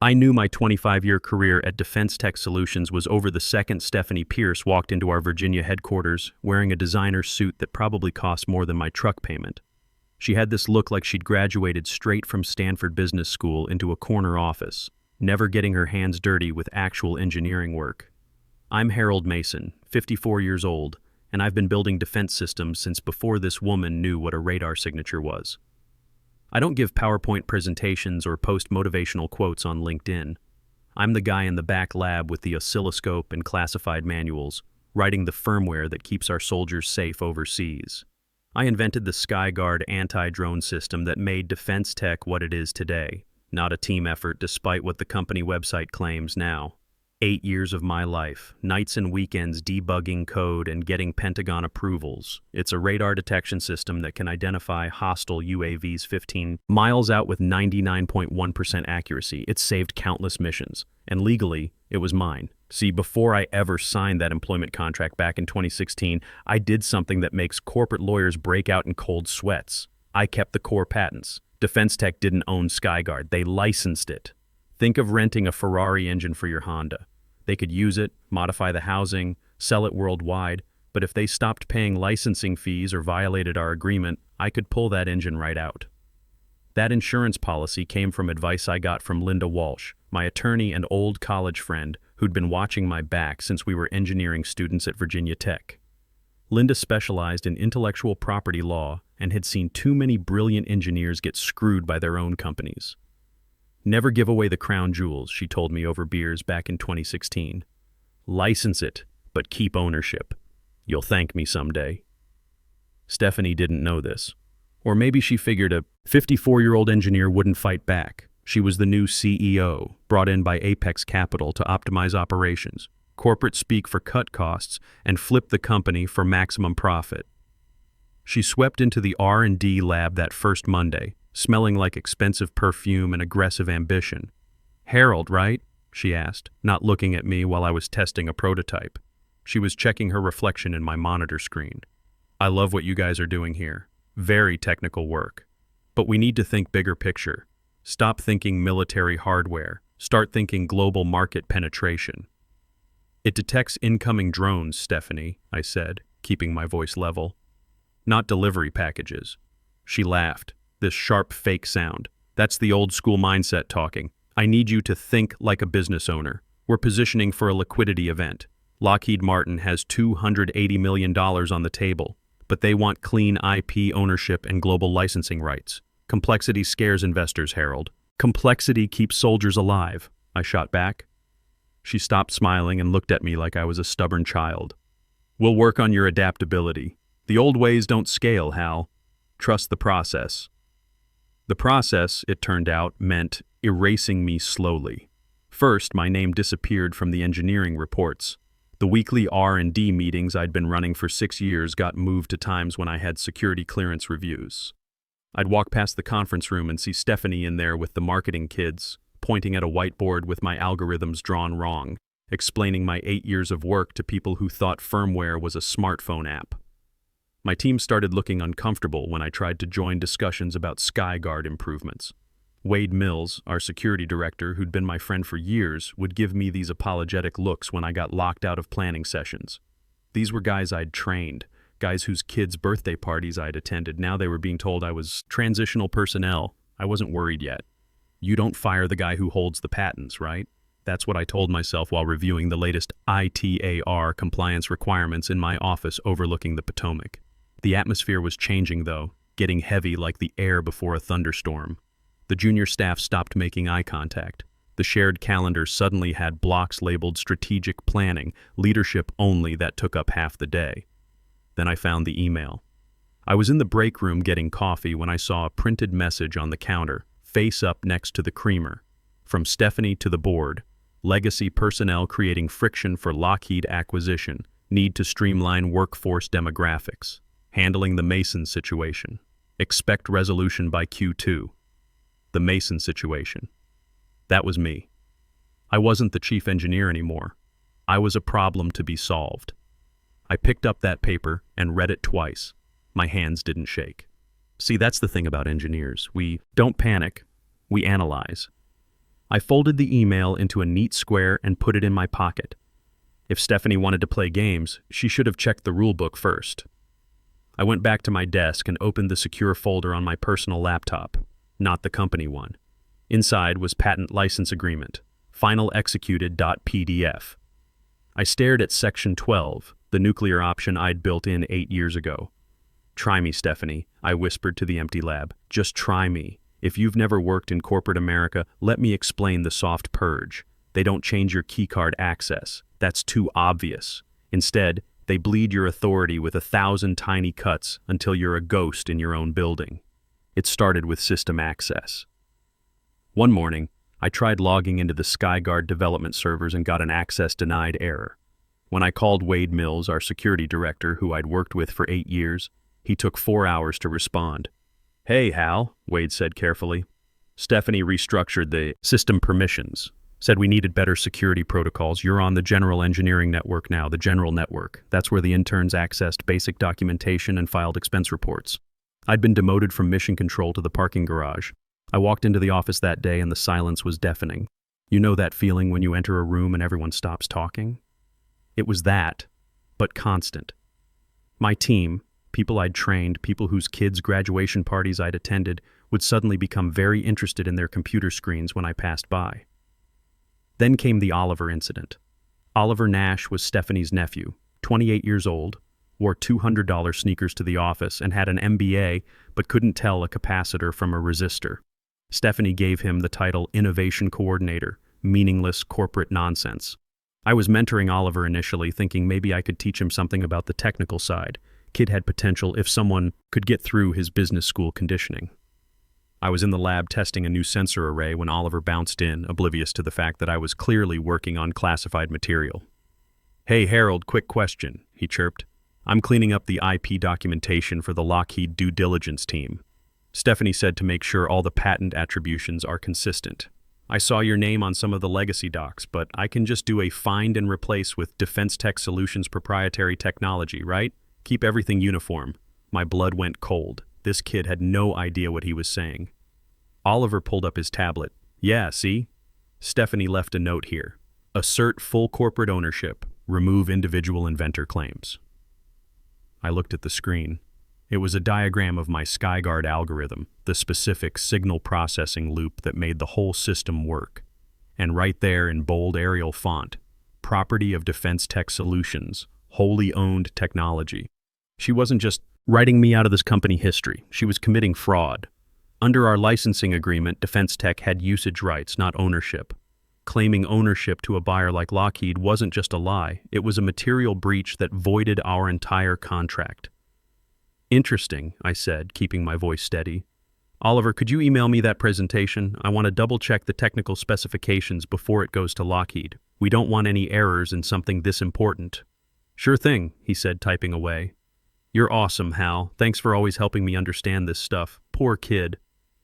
I knew my 25-year career at Defense Tech Solutions was over the second Stephanie Pierce walked into our Virginia headquarters wearing a designer suit that probably cost more than my truck payment. She had this look like she'd graduated straight from Stanford Business School into a corner office, never getting her hands dirty with actual engineering work. I'm Harold Mason, 54 years old, and I've been building defense systems since before this woman knew what a radar signature was. I don't give PowerPoint presentations or post motivational quotes on LinkedIn. I'm the guy in the back lab with the oscilloscope and classified manuals, writing the firmware that keeps our soldiers safe overseas. I invented the SkyGuard anti-drone system that made defense tech what it is today, not a team effort despite what the company website claims now. 8 years of my life, nights and weekends debugging code and getting Pentagon approvals. It's a radar detection system that can identify hostile UAVs 15 miles out with 99.1% accuracy. It saved countless missions, and legally, it was mine. See, before I ever signed that employment contract back in 2016, I did something that makes corporate lawyers break out in cold sweats. I kept the core patents. Defense Tech didn't own SkyGuard, they licensed it. Think of renting a Ferrari engine for your Honda. They could use it, modify the housing, sell it worldwide, but if they stopped paying licensing fees or violated our agreement, I could pull that engine right out. That insurance policy came from advice I got from Linda Walsh, my attorney and old college friend who'd been watching my back since we were engineering students at Virginia Tech. Linda specialized in intellectual property law and had seen too many brilliant engineers get screwed by their own companies. Never give away the crown jewels, she told me over beers back in 2016. License it, but keep ownership. You'll thank me someday. Stephanie didn't know this. Or maybe she figured a 54-year-old engineer wouldn't fight back. She was the new CEO, brought in by Apex Capital to optimize operations, corporate speak for cut costs, and flip the company for maximum profit. She swept into the R&D lab that first Monday, smelling like expensive perfume and aggressive ambition. "Harold, right?" she asked, not looking at me while I was testing a prototype. She was checking her reflection in my monitor screen. "I love what you guys are doing here. Very technical work. But we need to think bigger picture. Stop thinking military hardware. Start thinking global market penetration." "It detects incoming drones, Stephanie," I said, keeping my voice level. "Not delivery packages." She laughed. This sharp fake sound. "That's the old school mindset talking. I need you to think like a business owner. We're positioning for a liquidity event. Lockheed Martin has $280 million on the table, but they want clean IP ownership and global licensing rights. Complexity scares investors, Harold. Complexity keeps soldiers alive," I shot back. She stopped smiling and looked at me like I was a stubborn child. "We'll work on your adaptability. The old ways don't scale, Hal. Trust the process." The process, it turned out, meant erasing me slowly. First, my name disappeared from the engineering reports. The weekly R&D meetings I'd been running for 6 years got moved to times when I had security clearance reviews. I'd walk past the conference room and see Stephanie in there with the marketing kids, pointing at a whiteboard with my algorithms drawn wrong, explaining my 8 years of work to people who thought firmware was a smartphone app. My team started looking uncomfortable when I tried to join discussions about SkyGuard improvements. Wade Mills, our security director, who'd been my friend for years, would give me these apologetic looks when I got locked out of planning sessions. These were guys I'd trained, guys whose kids' birthday parties I'd attended. Now they were being told I was transitional personnel. I wasn't worried yet. You don't fire the guy who holds the patents, right? That's what I told myself while reviewing the latest ITAR compliance requirements in my office overlooking the Potomac. The atmosphere was changing, though, getting heavy like the air before a thunderstorm. The junior staff stopped making eye contact. The shared calendar suddenly had blocks labeled strategic planning, leadership only, that took up half the day. Then I found the email. I was in the break room getting coffee when I saw a printed message on the counter, face up next to the creamer. From Stephanie to the board. Legacy personnel creating friction for Lockheed acquisition. Need to streamline workforce demographics. Handling the Mason situation. Expect resolution by Q2. The Mason situation. That was me. I wasn't the chief engineer anymore. I was a problem to be solved. I picked up that paper and read it twice. My hands didn't shake. See, that's the thing about engineers. We don't panic. We analyze. I folded the email into a neat square and put it in my pocket. If Stephanie wanted to play games, she should have checked the rulebook first. I went back to my desk and opened the secure folder on my personal laptop, not the company one. Inside was patent license agreement, final executed.pdf. I stared at section 12, the nuclear option I'd built in 8 years ago. Try me, Stephanie, I whispered to the empty lab. Just try me. If you've never worked in corporate America, let me explain the soft purge. They don't change your keycard access. That's too obvious. Instead, they bleed your authority with 1,000 tiny cuts until you're a ghost in your own building. It started with system access. One morning, I tried logging into the SkyGuard development servers and got an access denied error. When I called Wade Mills, our security director, who I'd worked with for 8 years, he took 4 hours to respond. "Hey, Hal," Wade said carefully. "Stephanie restructured the system permissions. Said we needed better security protocols. You're on the general engineering network now, the general network. That's where the interns accessed basic documentation and filed expense reports. I'd been demoted from mission control to the parking garage. I walked into the office that day and the silence was deafening. You know that feeling when you enter a room and everyone stops talking? It was that, but constant. My team, people I'd trained, people whose kids' graduation parties I'd attended, would suddenly become very interested in their computer screens when I passed by. Then came the Oliver incident. Oliver Nash was Stephanie's nephew, 28 years old, wore $200 sneakers to the office and had an MBA but couldn't tell a capacitor from a resistor. Stephanie gave him the title Innovation Coordinator, meaningless corporate nonsense. I was mentoring Oliver initially, thinking maybe I could teach him something about the technical side. Kid had potential if someone could get through his business school conditioning. I was in the lab testing a new sensor array when Oliver bounced in, oblivious to the fact that I was clearly working on classified material. "Hey, Harold, quick question," he chirped. "I'm cleaning up the IP documentation for the Lockheed due diligence team. Stephanie said to make sure all the patent attributions are consistent. I saw your name on some of the legacy docs, but I can just do a find and replace with Defense Tech Solutions proprietary technology, right? Keep everything uniform." My blood went cold. This kid had no idea what he was saying. Oliver pulled up his tablet. "Yeah, see? Stephanie left a note here. Assert full corporate ownership. Remove individual inventor claims." I looked at the screen. It was a diagram of my SkyGuard algorithm, the specific signal processing loop that made the whole system work. And right there in bold Arial font, property of Defense Tech Solutions, wholly owned technology. She wasn't just writing me out of this company history. She was committing fraud. Under our licensing agreement, Defense Tech had usage rights, not ownership. Claiming ownership to a buyer like Lockheed wasn't just a lie, it was a material breach that voided our entire contract. "Interesting," I said, keeping my voice steady. "Oliver, could you email me that presentation? I want to double-check the technical specifications before it goes to Lockheed. We don't want any errors in something this important." "Sure thing," he said, typing away. "You're awesome, Hal. Thanks for always helping me understand this stuff. Poor kid.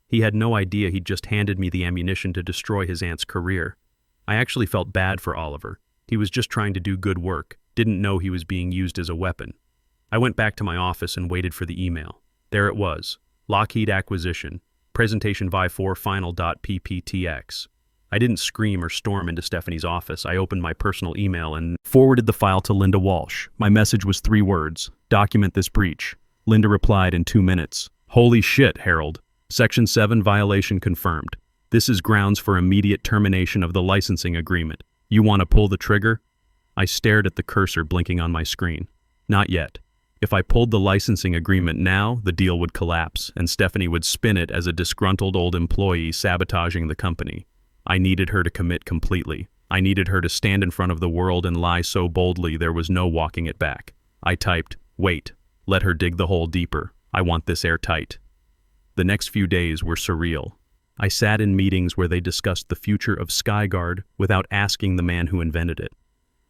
He had no idea he'd just handed me the ammunition to destroy his aunt's career. I actually felt bad for Oliver. He was just trying to do good work, didn't know he was being used as a weapon." I went back to my office and waited for the email. There it was. Lockheed acquisition. Presentation vi4 final.pptx. I didn't scream or storm into Stephanie's office. I opened my personal email and forwarded the file to Linda Walsh. My message was 3 words. Document this breach. Linda replied in 2 minutes. "Holy shit, Harold. Section 7 violation confirmed. This is grounds for immediate termination of the licensing agreement. You want to pull the trigger?" I stared at the cursor blinking on my screen. Not yet. If I pulled the licensing agreement now, the deal would collapse, and Stephanie would spin it as a disgruntled old employee sabotaging the company. I needed her to commit completely. I needed her to stand in front of the world and lie so boldly there was no walking it back. I typed, "Wait, let her dig the hole deeper. I want this airtight." The next few days were surreal. I sat in meetings where they discussed the future of SkyGuard without asking the man who invented it.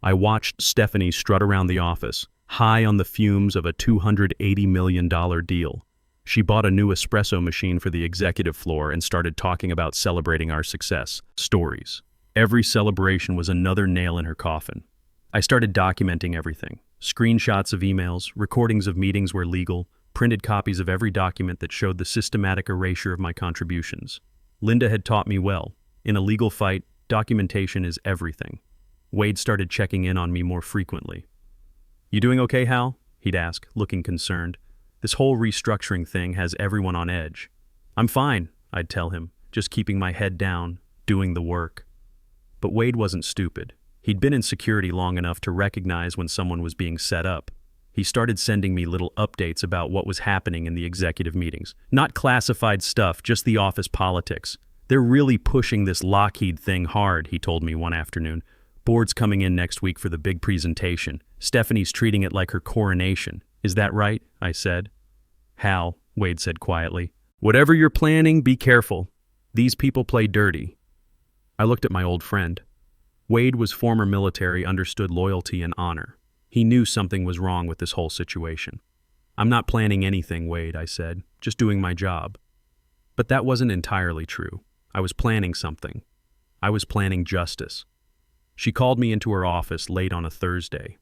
I watched Stephanie strut around the office, high on the fumes of a $280 million deal. She bought a new espresso machine for the executive floor and started talking about celebrating our success stories. Every celebration was another nail in her coffin. I started documenting everything. Screenshots of emails, recordings of meetings where legal, printed copies of every document that showed the systematic erasure of my contributions. Linda had taught me well. In a legal fight, documentation is everything. Wade started checking in on me more frequently. "You doing okay, Hal?" he'd ask, looking concerned. "This whole restructuring thing has everyone on edge." "I'm fine," I'd tell him, just keeping my head down, doing the work. But Wade wasn't stupid. He'd been in security long enough to recognize when someone was being set up. He started sending me little updates about what was happening in the executive meetings. Not classified stuff, just the office politics. "They're really pushing this Lockheed thing hard," he told me one afternoon. "Board's coming in next week for the big presentation. Stephanie's treating it like her coronation. Is that right?" I said. "Hal," Wade said quietly, "whatever you're planning, be careful. These people play dirty." I looked at my old friend. Wade was former military, understood loyalty and honor. He knew something was wrong with this whole situation. "I'm not planning anything, Wade," I said, "just doing my job." But that wasn't entirely true. I was planning something. I was planning justice. She called me into her office late on a Thursday.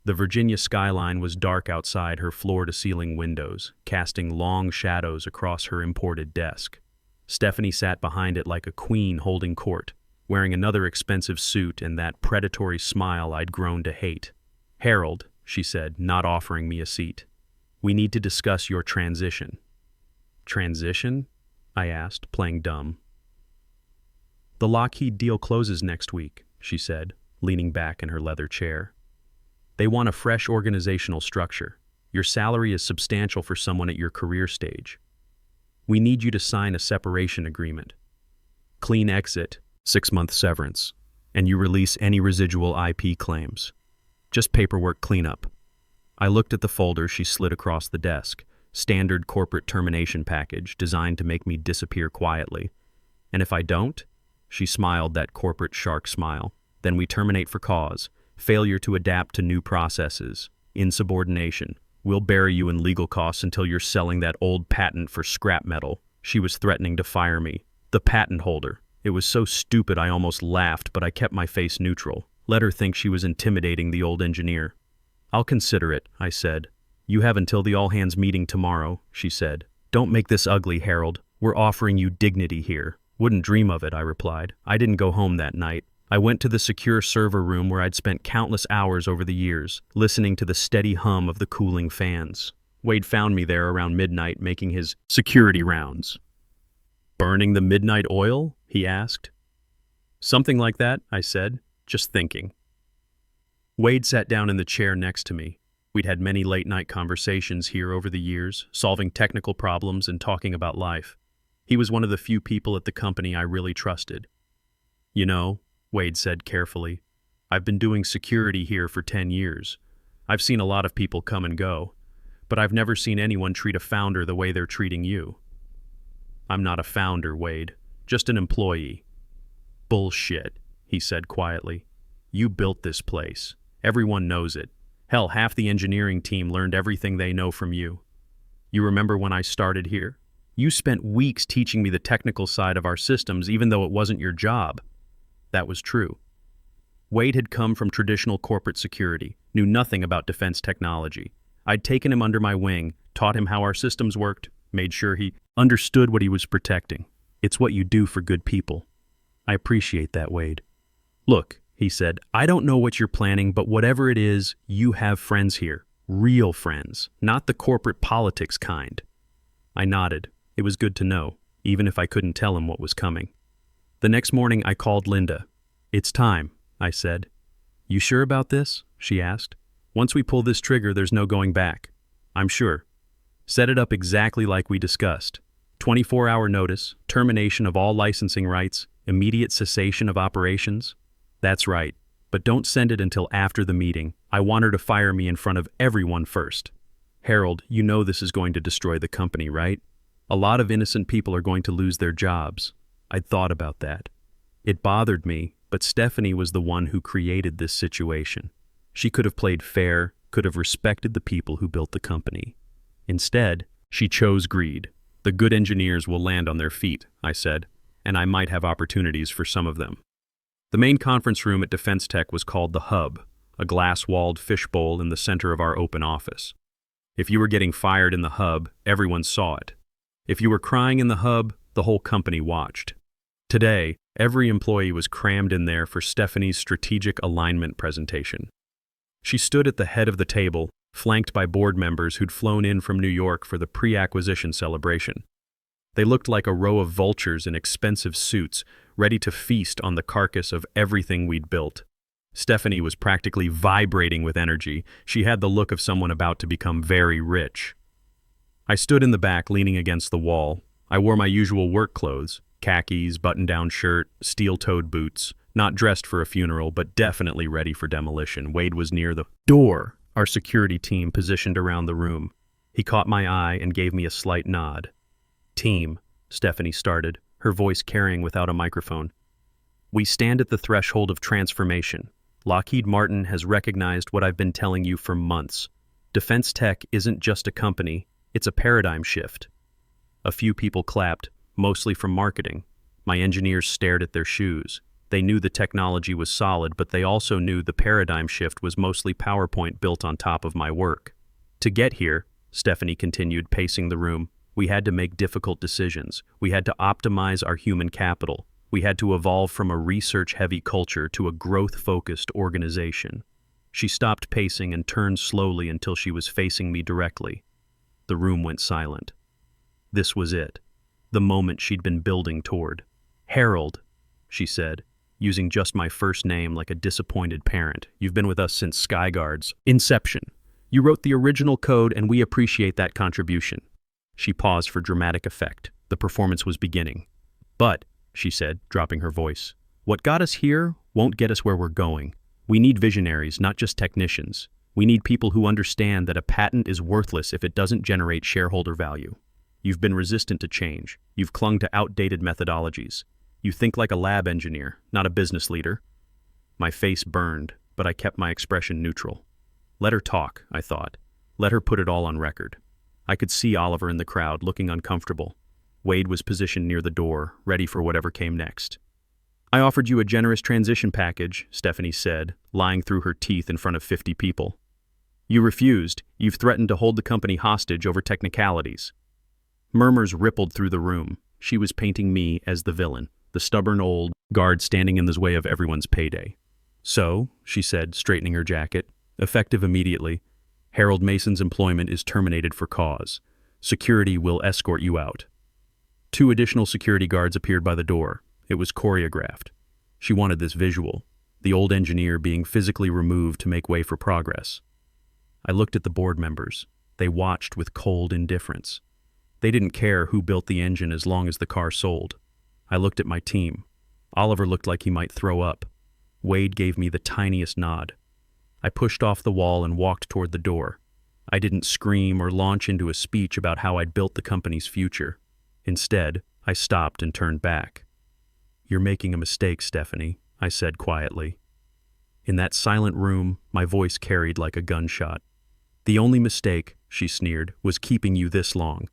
The Virginia skyline was dark outside her floor-to-ceiling windows, casting long shadows across her imported desk. Stephanie sat behind it like a queen holding court, wearing another expensive suit and that predatory smile I'd grown to hate. "Harold," she said, not offering me a seat, "we need to discuss your transition." "Transition?" I asked, playing dumb. "The Lockheed deal closes next week," she said, leaning back in her leather chair. "They want a fresh organizational structure. Your salary is substantial for someone at your career stage. We need you to sign a separation agreement. Clean exit, 6-month severance, and you release any residual IP claims. Just paperwork cleanup." I looked at the folder she slid across the desk, standard corporate termination package designed to make me disappear quietly. "And if I don't?" She smiled that corporate shark smile. "Then we terminate for cause, failure to adapt to new processes, insubordination. We'll bury you in legal costs until you're selling that old patent for scrap metal." She was threatening to fire me. The patent holder. It was so stupid I almost laughed, but I kept my face neutral. Let her think she was intimidating the old engineer. "I'll consider it," I said. "You have until the all-hands meeting tomorrow," she said. "Don't make this ugly, Harold. We're offering you dignity here." "Wouldn't dream of it," I replied. I didn't go home that night. I went to the secure server room where I'd spent countless hours over the years, listening to the steady hum of the cooling fans. Wade found me there around midnight making his security rounds. "Burning the midnight oil?" he asked. "Something like that," I said, just thinking. Wade sat down in the chair next to me. We'd had many late-night conversations here over the years, solving technical problems and talking about life. He was one of the few people at the company I really trusted. "You know," Wade said carefully, "I've been doing security here for 10 years. I've seen a lot of people come and go, but I've never seen anyone treat a founder the way they're treating you." "I'm not a founder, Wade, just an employee." "Bullshit," he said quietly. "You built this place. Everyone knows it. Hell, half the engineering team learned everything they know from you. You remember when I started here? You spent weeks teaching me the technical side of our systems even though it wasn't your job." That was true. Wade had come from traditional corporate security, knew nothing about defense technology. I'd taken him under my wing, taught him how our systems worked, made sure he understood what he was protecting. It's what you do for good people. I appreciate that, Wade. "Look," he said, "I don't know what you're planning, but whatever it is, you have friends here. Real friends, not the corporate politics kind." I nodded. It was good to know, even if I couldn't tell him what was coming. The next morning, I called Linda. "It's time," I said. "You sure about this?" she asked. "Once we pull this trigger, there's no going back." "I'm sure." "Set it up exactly like we discussed. 24-hour notice, termination of all licensing rights, immediate cessation of operations." "That's right, but don't send it until after the meeting. I want her to fire me in front of everyone first." "Harold, you know this is going to destroy the company, right? A lot of innocent people are going to lose their jobs." I'd thought about that. It bothered me, but Stephanie was the one who created this situation. She could have played fair, could have respected the people who built the company. Instead, she chose greed. "The good engineers will land on their feet," I said, "and I might have opportunities for some of them." The main conference room at Defense Tech was called the Hub, a glass-walled fishbowl in the center of our open office. If you were getting fired in the Hub, everyone saw it. If you were crying in the Hub, the whole company watched. Today, every employee was crammed in there for Stephanie's strategic alignment presentation. She stood at the head of the table, flanked by board members who'd flown in from New York for the pre-acquisition celebration. They looked like a row of vultures in expensive suits, ready to feast on the carcass of everything we'd built. Stephanie was practically vibrating with energy. She had the look of someone about to become very rich. I stood in the back, leaning against the wall. I wore my usual work clothes, khakis, button-down shirt, steel-toed boots, not dressed for a funeral, but definitely ready for demolition. Wade was near the door, our security team positioned around the room. He caught my eye and gave me a slight nod. "Team," Stephanie started, her voice carrying without a microphone. "We stand at the threshold of transformation. Lockheed Martin has recognized what I've been telling you for months. Defense tech isn't just a company, it's a paradigm shift." A few people clapped, mostly from marketing. My engineers stared at their shoes. They knew the technology was solid, but they also knew the paradigm shift was mostly PowerPoint built on top of my work. To get here, Stephanie continued, pacing the room, we had to make difficult decisions. We had to optimize our human capital. We had to evolve from a research-heavy culture to a growth-focused organization. She stopped pacing and turned slowly until she was facing me directly. The room went silent. This was it, the moment she'd been building toward. "Harold," she said, using just my first name like a disappointed parent. "You've been with us since Skyguard's inception. You wrote the original code, and we appreciate that contribution." She paused for dramatic effect. The performance was beginning. "But," she said, dropping her voice, "what got us here won't get us where we're going. We need visionaries, not just technicians. We need people who understand that a patent is worthless if it doesn't generate shareholder value. You've been resistant to change. You've clung to outdated methodologies. You think like a lab engineer, not a business leader." My face burned, but I kept my expression neutral. Let her talk, I thought. Let her put it all on record. I could see Oliver in the crowd, looking uncomfortable. Wade was positioned near the door, ready for whatever came next. "I offered you a generous transition package," Stephanie said, lying through her teeth in front of 50 people. "You refused. You've threatened to hold the company hostage over technicalities." Murmurs rippled through the room. She was painting me as the villain, the stubborn old guard standing in the way of everyone's payday. "So," she said, straightening her jacket, effective immediately, "Harold Mason's employment is terminated for cause. Security will escort you out." 2 additional security guards appeared by the door. It was choreographed. She wanted this visual, the old engineer being physically removed to make way for progress. I looked at the board members. They watched with cold indifference. They didn't care who built the engine as long as the car sold. I looked at my team. Oliver looked like he might throw up. Wade gave me the tiniest nod. I pushed off the wall and walked toward the door. I didn't scream or launch into a speech about how I'd built the company's future. Instead, I stopped and turned back. "You're making a mistake, Stephanie," I said quietly. In that silent room, my voice carried like a gunshot. "The only mistake," she sneered, "was keeping you this long.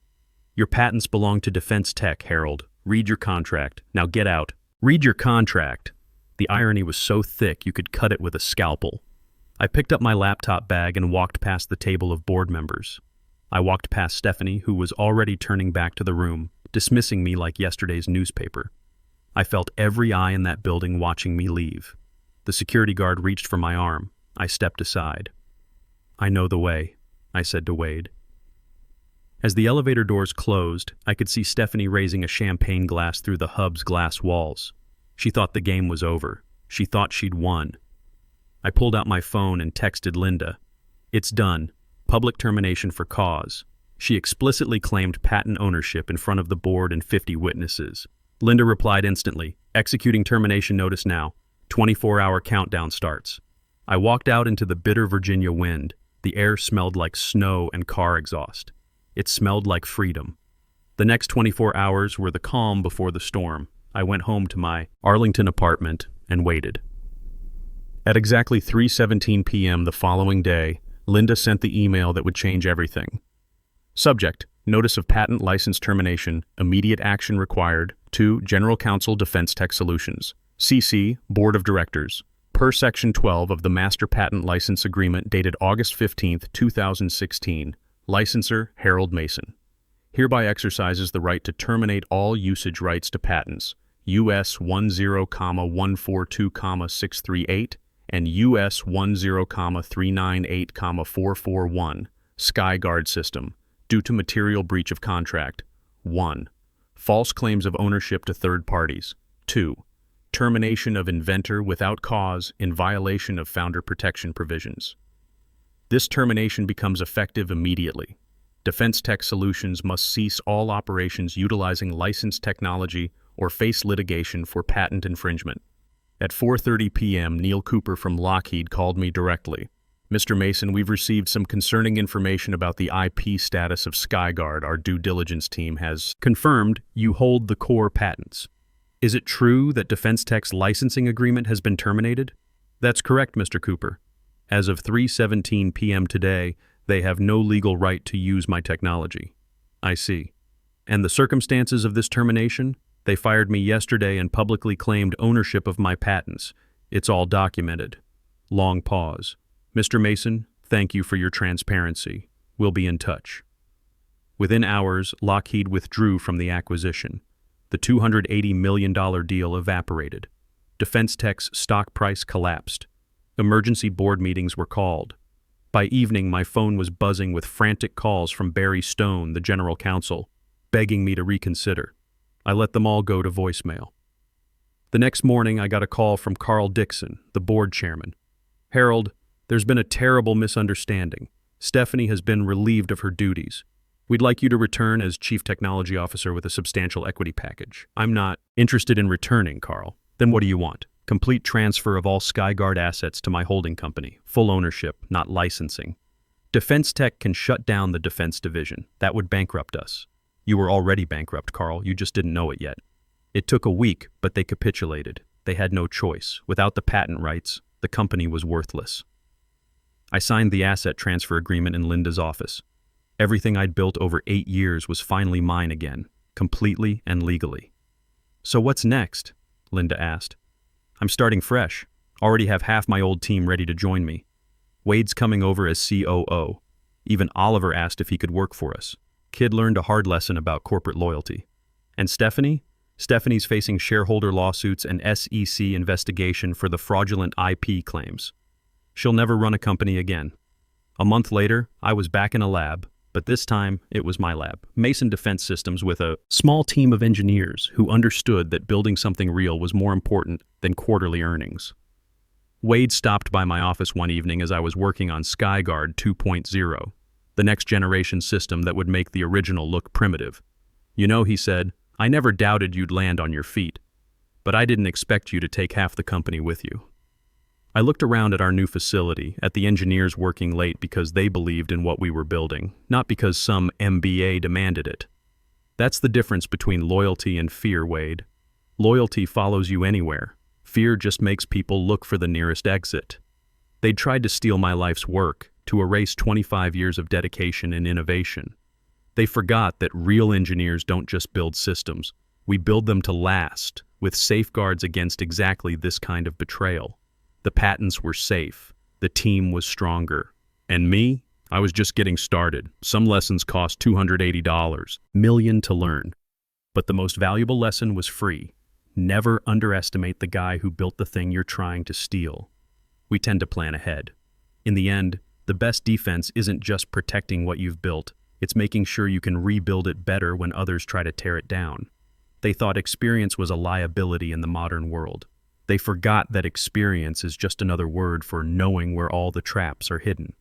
Your patents belong to Defense Tech, Harold. Read your contract. Now get out." "Read your contract." The irony was so thick you could cut it with a scalpel. I picked up my laptop bag and walked past the table of board members. I walked past Stephanie, who was already turning back to the room, dismissing me like yesterday's newspaper. I felt every eye in that building watching me leave. The security guard reached for my arm. I stepped aside. "I know the way," I said to Wade. As the elevator doors closed, I could see Stephanie raising a champagne glass through the hub's glass walls. She thought the game was over. She thought she'd won. I pulled out my phone and texted Linda. "It's done. Public termination for cause." She explicitly claimed patent ownership in front of the board and 50 witnesses. Linda replied instantly, "Executing termination notice now. 24-hour countdown starts." I walked out into the bitter Virginia wind. The air smelled like snow and car exhaust. It smelled like freedom. The next 24 hours were the calm before the storm. I went home to my Arlington apartment and waited. At exactly 3:17 p.m. the following day, Linda sent the email that would change everything. Subject: Notice of Patent License Termination. Immediate action required. To General Counsel Defense Tech Solutions. CC Board of Directors. Per Section 12 of the Master Patent License Agreement dated August 15, 2016. Licensor Harold Mason. Hereby exercises the right to terminate all usage rights to patents. US 10,142,638 and US 10,398,441, SkyGuard system, due to material breach of contract. 1. False claims of ownership to third parties. 2. Termination of inventor without cause in violation of founder protection provisions. This termination becomes effective immediately. Defense Tech Solutions must cease all operations utilizing licensed technology or face litigation for patent infringement. At 4:30 p.m., Neil Cooper from Lockheed called me directly. Mr. Mason, we've received some concerning information about the IP status of SkyGuard. Our due diligence team has confirmed you hold the core patents. Is it true that Defense Tech's licensing agreement has been terminated? That's correct, Mr. Cooper. As of 3:17 p.m. today, they have no legal right to use my technology. I see. And the circumstances of this termination? They fired me yesterday and publicly claimed ownership of my patents. It's all documented. Long pause. Mr. Mason, thank you for your transparency. We'll be in touch. Within hours, Lockheed withdrew from the acquisition. The $280 million deal evaporated. Defense Tech's stock price collapsed. Emergency board meetings were called. By evening, my phone was buzzing with frantic calls from Barry Stone, the general counsel, begging me to reconsider. I let them all go to voicemail. The next morning, I got a call from Carl Dixon, the board chairman. Harold, there's been a terrible misunderstanding. Stephanie has been relieved of her duties. We'd like you to return as Chief Technology Officer with a substantial equity package. I'm not interested in returning, Carl. Then what do you want? Complete transfer of all SkyGuard assets to my holding company. Full ownership, not licensing. Defense Tech can shut down the defense division. That would bankrupt us. You were already bankrupt, Carl. You just didn't know it yet. It took a week, but they capitulated. They had no choice. Without the patent rights, the company was worthless. I signed the asset transfer agreement in Linda's office. Everything I'd built over 8 years was finally mine again, completely and legally. So what's next? Linda asked. I'm starting fresh. Already have half my old team ready to join me. Wade's coming over as COO. Even Oliver asked if he could work for us. Kid learned a hard lesson about corporate loyalty. And Stephanie? Stephanie's facing shareholder lawsuits and SEC investigation for the fraudulent IP claims. She'll never run a company again. A month later, I was back in a lab, but this time it was my lab, Mason Defense Systems, with a small team of engineers who understood that building something real was more important than quarterly earnings. Wade stopped by my office one evening as I was working on SkyGuard 2.0, the next generation system that would make the original look primitive. You know, he said, I never doubted you'd land on your feet, but I didn't expect you to take half the company with you. I looked around at our new facility, at the engineers working late because they believed in what we were building, not because some MBA demanded it. That's the difference between loyalty and fear, Wade. Loyalty follows you anywhere. Fear just makes people look for the nearest exit. They'd tried to steal my life's work, to erase 25 years of dedication and innovation. They forgot that real engineers don't just build systems. We build them to last, with safeguards against exactly this kind of betrayal. The patents were safe. The team was stronger. And me? I was just getting started. Some lessons cost $280 million to learn. But the most valuable lesson was free. Never underestimate the guy who built the thing you're trying to steal. We tend to plan ahead. In the end, the best defense isn't just protecting what you've built. It's making sure you can rebuild it better when others try to tear it down. They thought experience was a liability in the modern world. They forgot that experience is just another word for knowing where all the traps are hidden.